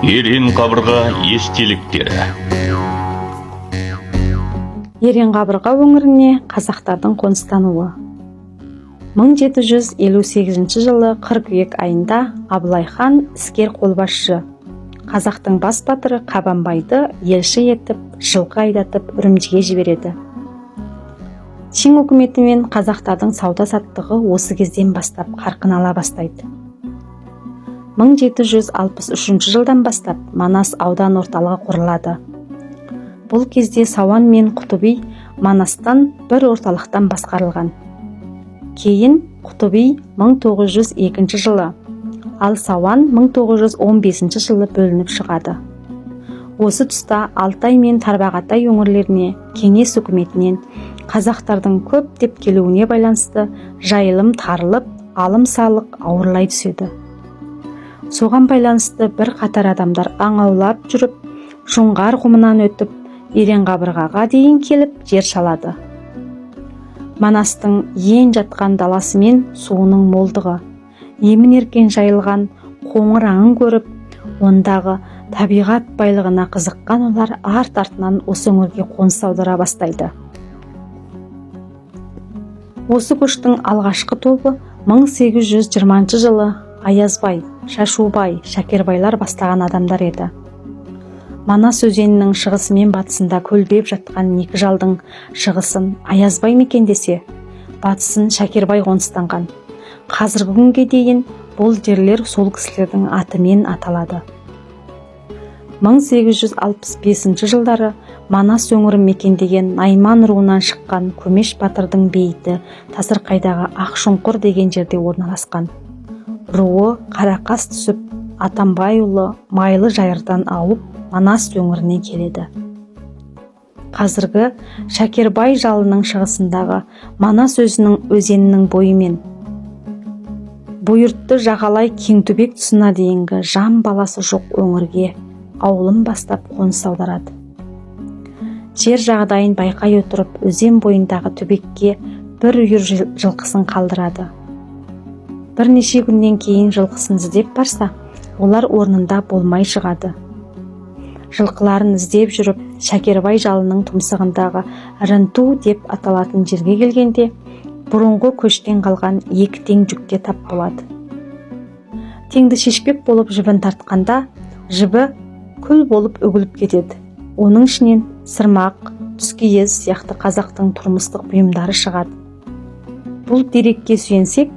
Ерен қабырға естеліктері. Ерен қабырға өңіріне қазақтардың қоныстануы. 1758 жылы қыркүйек айында Абылай хан іскер қолбасшы қазақтың бас батыры Қабанбайды елші етіп, жылқы айдатып Үрімжіге жібереді. Чин үкіметі мен қазақтардың сауда-саттығы осы кезден бастап қарқын ала бастайды. 1763 жылдан бастап Манас аудан орталығы құрылады. Бұл кезде Сауан мен Құтыби Манастан бір орталықтан басқарылған. Кейін Құтыби 1902 жылы, ал Сауан 1915 жылы бөлініп шығады. Осы тұста Алтай мен Тарбағатай өңірлеріне кеңес үкіметінен қазақтардың көптеп келуіне байланысты жайылым тарылып, алым-салық ауырлай түседі. Соған байланысты бір қатар адамдар аң аулап жүріп, Жоңғар құмынан өтіп, Ерен қабырғаға дейін келіп жер шалады. Манастың ең жатқан даласы мен суының молдығы, емін-еркін жайылған қоңыр аңын көріп, ондағы табиғат байлығына қызыққан олар арт-артынан осы өңірге қоныс аудара бастайды. Осы көштің алғашқы тобы 1820 жылы Аязбай, Шашубай, Шакербайлар бастаған адамдар еді. Манас өзенінің шығысы мен батысында көлбеп жатқан екі жалдың шығысын Аязбай мекендесе, батысын Шакербай қоныстанған. Қазіргі күнге дейін бұл жерлер сол кісілердің атымен аталады. 1865 жылдары Манас өңірін мекендеген Найман руынан шыққан Көмеш батырдың бейіті Тасырқайдағы Ақшұңқыр деген жерде орналасқан. Руы Қарақас түсіп, Атамбайұлы Майлы жайырдан ауып, Манас өңіріне келеді. Қазіргі Шакербай жалының шығысындағы Манас өзенінің бойымен Бұйыртты жағалай Кеңтөбек тұсына дейінгі жан баласы жоқ өңірге ауылын бастап қоныс аударады. Жер жағдайын байқай отырып, өзен бойындағы төбекке бір үйір жылқысын қалдырады. Бірнеше күннен кейін жылқысын іздеп барса, олар орнында болмай шығады. Жылқыларын іздеп жүріп, Шакербай жалының тұмсығындағы Рынту деп аталатын жерге келгенде, бұрынғы көштен қалған екі тең жүкке тап болады. Теңді шешпек болып жібін тартқанда, жібі күл болып үгіліп кетеді. Оның ішінен сырмақ, түскиіз сияқты қазақтың тұрмыстық бұйымдары шығады. Бұл дерекке сүйенсек,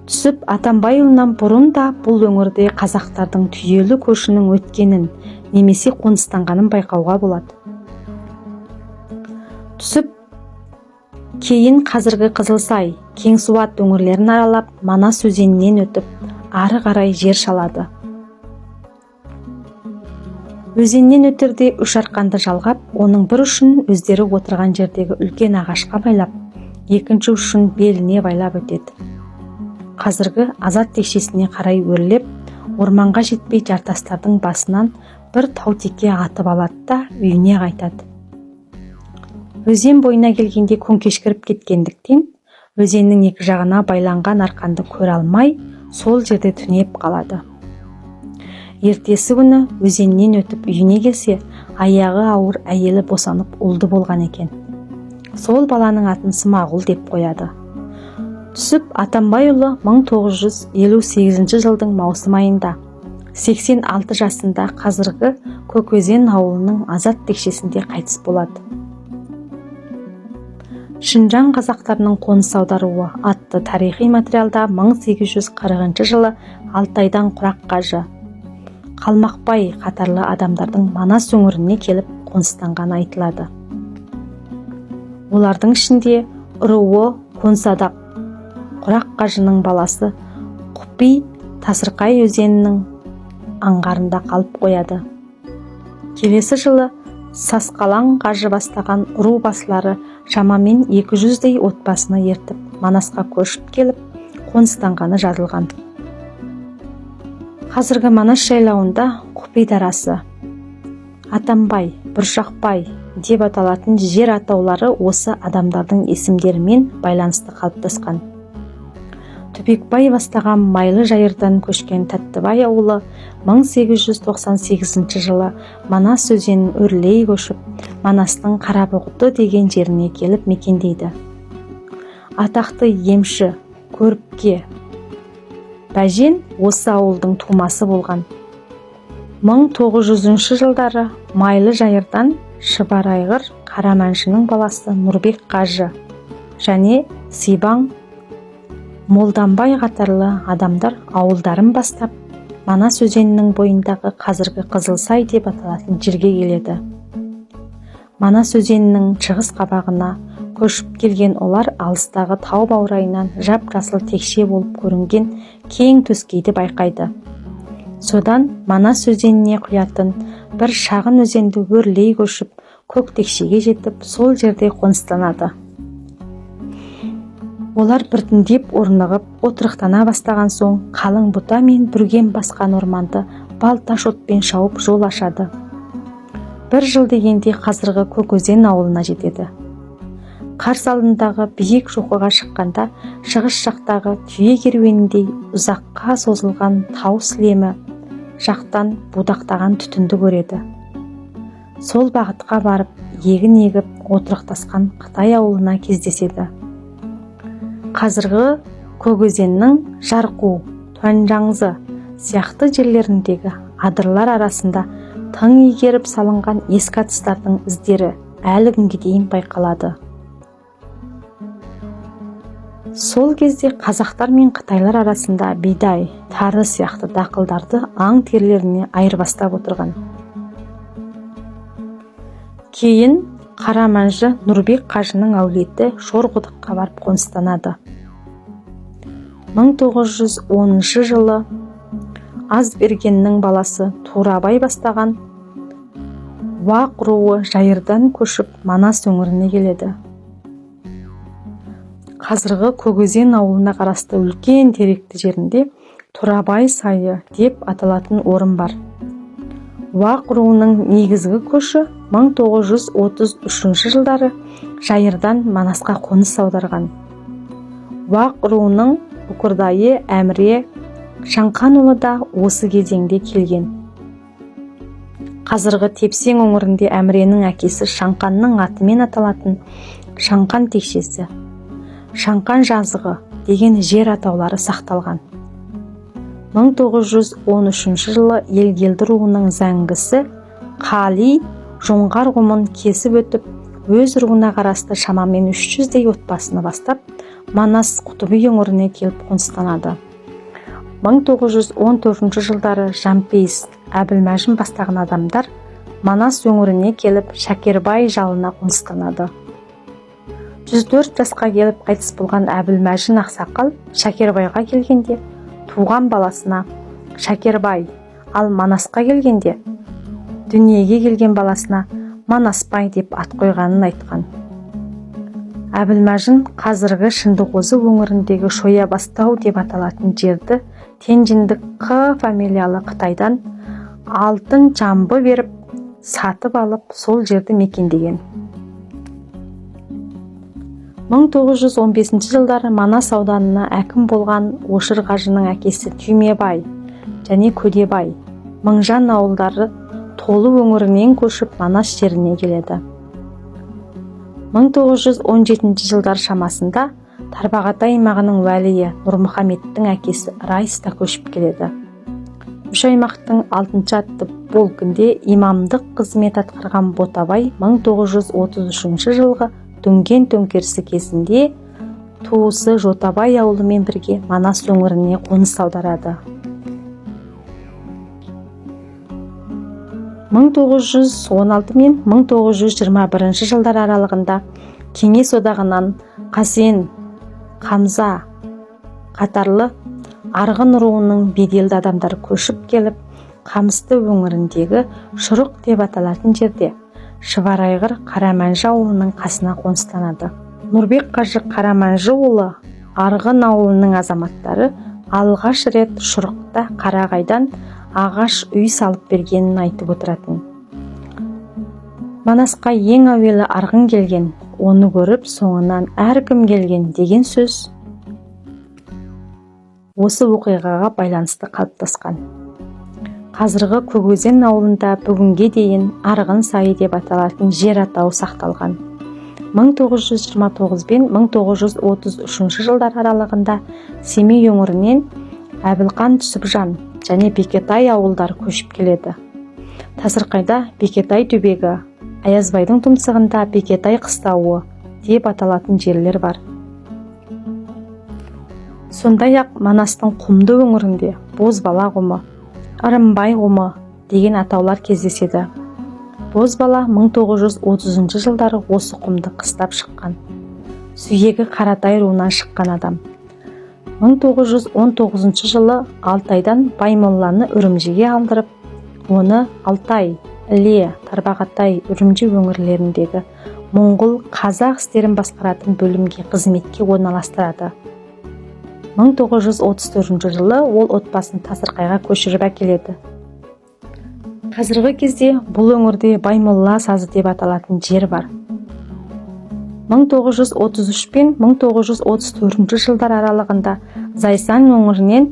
түсіп Атамбайұлынан бұрын да бұл өңірде қазақтардың түйелі көшінің өткенін, немесе қоныстанғанын байқауға болады. Түсіп кейін қазіргі Қызылсай, Кеңсуат өңірлерін аралап, Манас өзенінен өтіп, ары қарай жер шалады. Өзеннен өтерде үш арқанды жалғап, оның бір ұшын өздері отырған жердегі үлкен ағашқа байлап, екінші ұшын беліне байлап өтеді. Қазіргі Азат текшесіне қарай өрлеп, орманға жетпей жартастардың басынан бір таутекке атып алады да үйіне қайтады. Өзен бойына келгенде күн кешкіріп кеткендіктен, өзеннің екі жағына байланған арқанды көре алмай, сол жерде түнеп қалады. Ертесі күні өзеннен өтіп үйіне келсе, аяғы ауыр әйелі босанып ұлды болған екен. Сол баланың атын Смағұл деп қояды. Түсіп Атамбайұлы 1958 жылдың маусым айында 86 жасында қазіргі Көкөзен ауылының Азат текшесінде қайтыс болады. Шынжаң қазақтарының қоныс аударуы атты тарихи материалда 1840 жылы Алтайдан Құрақ қажы, Қалмақбай қатарлы адамдардың Манас өңіріне келіп қоныстанғаны айтылады. Олардың ішінде руы Қонсадақ, Құрақ қажының баласы Құпи Тасырқай өзенінің аңғарында қалып қояды. Келесі жылы Сасқалаң қажы бастаған ру басылары шамамен 200-дей отбасыны ертіп, Манасқа көшіп келіп, қоныстанғаны жазылған. Қазіргі Манас жайлауында Құпи дарасы, Атамбай, Бұршақбай деп аталатын жер атаулары осы адамдардың есімдерімен байланысты қалыптасқан. Түбекбай бастаған Майлы Жайырдан көшкен Тәттібай ауылы 1898 жылы Манас өзенін өрлей көшіп, Манастың Қарабұғыты деген жеріне келіп мекендейді. Атақты емші Көріпке Бәжен осы ауылдың тумасы болған. 1900 жылдары Майлы Жайырдан Шыбарайғыр Қараманшының баласы Нұрбек қажы және Сибаң Молданбай қатарлы адамдар ауылдарын бастап, Манас өзенінің бойындағы қазіргі Қызылсай деп аталатын жерге келеді. Манас өзенінің шығыс қабағына көшіп келген олар алыстағы тау баурайынан жап-жасыл текше болып көрінген кең төскейді байқайды. Содан Манас өзеніне құятын бір шағын өзенді өрлей көшіп, көк текшеге жетіп, сол жерде қоныстанады. Олар біртіндеп орнығып, отырықтана бастаған соң, қалың бұта мен бүрген басқан орманды балташ отпен шауып жол ашады. Бір жыл дегенде қазіргі Көкөзен ауылына жетеді. Қарсы алдындағы биік шоқыға шыққанда, шығыс жақтағы түйе керуеніндей ұзаққа созылған тау сілемі жақтан будақтаған түтінді көреді. Сол бағытқа барып, егін егіп, отырықтасқан Қытай ауылына кездеседі. Қазіргі Көкөзеннің Жарқу, Туанжаңзы сияқты жерлеріндегі адырлар арасында тың игеріп салынған ескі атыстардың іздері әлі күнге дейін байқалады. Сол кезде қазақтар мен қытайлар арасында бидай, тары сияқты дақылдарды аң терілеріне айырбастап отырған. Кейін Қараманшы Нұрбек қажының әулеті Шорқұдыққа барып қоныстанады. 1910 жылы Азбергеннің баласы Турабай бастаған Уақ руы Жайырдан көшіп Манас өңіріне келеді. Қазіргі Көкөзен ауылына қарасты үлкен теректі жерінде Турабай сайы деп аталатын орын бар. Уақ руының негізгі көші 1933 жылдары Жайырдан Манасқа қоныс аударған. Уақ руының Бұқырдайы Әміре Шаңқанұлы да осы кезеңде келген. Қазіргі Тепсең өңірінде Әміренің әкесі Шаңқанның атымен аталатын Шаңқан текшесі, Шаңқан жазығы деген жер атаулары сақталған. 1913 жылы Елгелді руының зәңгісі Қали жоңғар құмын кесіп өтіп, өз руына қарасты шамамен 300-дей отбасыны бастап, Манас Құтыбай өңіріне келіп қоныстанады. 1914 жылдары Жампейіс Әбілмәжін бастаған адамдар Манас өңіріне келіп, Шәкербай жалына қоныстанады. 104 жасқа келіп қайтыс болған Әбілмәжін ақсақал Шәкербайға келгенде туған баласына Шәкербай, ал Манасқа келгенде дүниеге келген баласына Манаспай деп ат қойғанын айтқан. Әбілмәжін қазіргі Шындықозы өңіріндегі Шоябастау деп аталатын жерді Тенжіндік Қ фамилиялы Қытайдан алтын жамбы беріп, сатып алып, сол жерді мекендеген. 1915 жылдары Манас ауданына әкім болған Ошыр қажының әкесі Түймебай және Көдебай, Мыңжан ауылдары Толы өңірінен көшіп Манас жеріне келеді. 1917 жылдар шамасында Тарбағатай аймағының уәлиі Нұрмұхаметтің әкесі Райыс та көшіп келеді. Үш аймақтың 6 атты полкінде имамдық қызмет атқарған Ботабай 1933 жылғы Дүнген төңкерісі кезінде туысы Жотабай ауылымен бірге Манас өңіріне қоныс аударады. 1916 мен 1921 жылдар аралығында Кеңес одағынан Қасен, Қамза қатарлы Арғын руының беделді адамдар көшіп келіп, Қамысты өңіріндегі Шұрық деп аталатын жерде Шыбарайғыр Қараманшы ауылының қасына қоныстанады. Нұрбек қажы Қараманшы ұлы Арғын ауылының азаматтары алғаш рет Шұрықта Қарағайдан ағаш үй салып бергенін айтып отыратын. Манасқа ең әуелі арғын келген, оны көріп соңынан әркім келген деген сөз осы оқиғаға байланысты қалыптасқан. Қазіргі Көкөзен ауылында бүгінге дейін Арғын сайы деп аталатын жер атауы сақталған. 1929 бен 1933 жылдар аралығында Семей өңірінен Әбілқан Түсіпжан және Бекетай ауылдары көшіп келеді. Тасырқайда Бекетай түбегі, Аязбайдың тұмсығында Бекетай қыстауы деп аталатын жерлер бар. Сондай-ақ Манастың құмды өңірінде Бозбала құмы, Ырымбай құмы деген атаулар кездеседі. Бозбала 1930 жылдары осы құмды қыстап шыққан. Сүйегі Қаратай руынан шыққан адам. 1919 жылы Алтайдан Баймолланы Үрімжіге алдырып, оны Алтай, Іле, Тарбағатай, Үрімжі өңірлеріндегі Моңғол қазақ істерін басқаратын бөлімге қызметке орналастырады. 1934 жылы ол отбасын Тасырқайға көшіріп әкеледі. Қазіргі кезде бұл өңірде Баймолла сазы деп аталатын жер бар. 1933 пен 1934 жылдар аралығында Зайсан өңірінен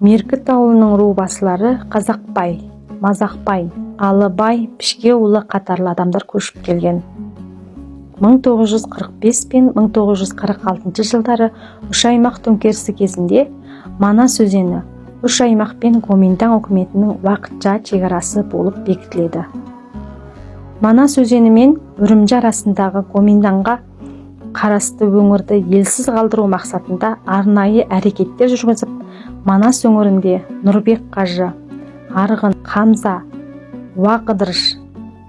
Меркіт ауылының рубасылары Қазақбай, Мазақбай, Алыбай, Пішкеұлы қатарлы адамдар көшіп келген. 1945 пен 1946 жылдары үш аймақ төңкерісі кезінде Манас өзені үш аймақ пен Гоминтан үкіметінің уақытша шекарасы болып бекітіледі. Манас өзені мен Үрімжі арасындағы Гоминтанға қарасты өңірді елсіз қалдыру мақсатында арнайы әрекеттер жүргізіп, Манас өңірінде Нұрбек Қажы, Арғын, Қамза, Уақыдырыш,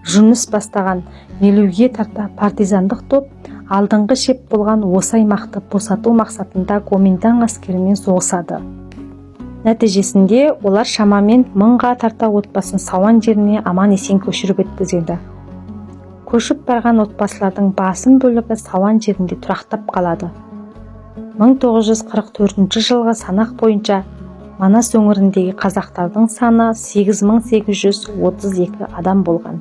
Жүніс бастаған 50-ге тарта партизандық топ алдыңғы шеп болған осы аймақты босату мақсатында Гоминтан әскерімен соғысады. Нәтижесінде олар шамамен 1000-ға тарта отбасын Сауан жеріне аман-есен көшіріп өткізеді. Көшіп барған отбасылардың басым бөлігі Сауан жерінде тұрақтап қалады. 1944 жылғы санақ бойынша Манас өңіріндегі қазақтардың саны 8832 адам болған.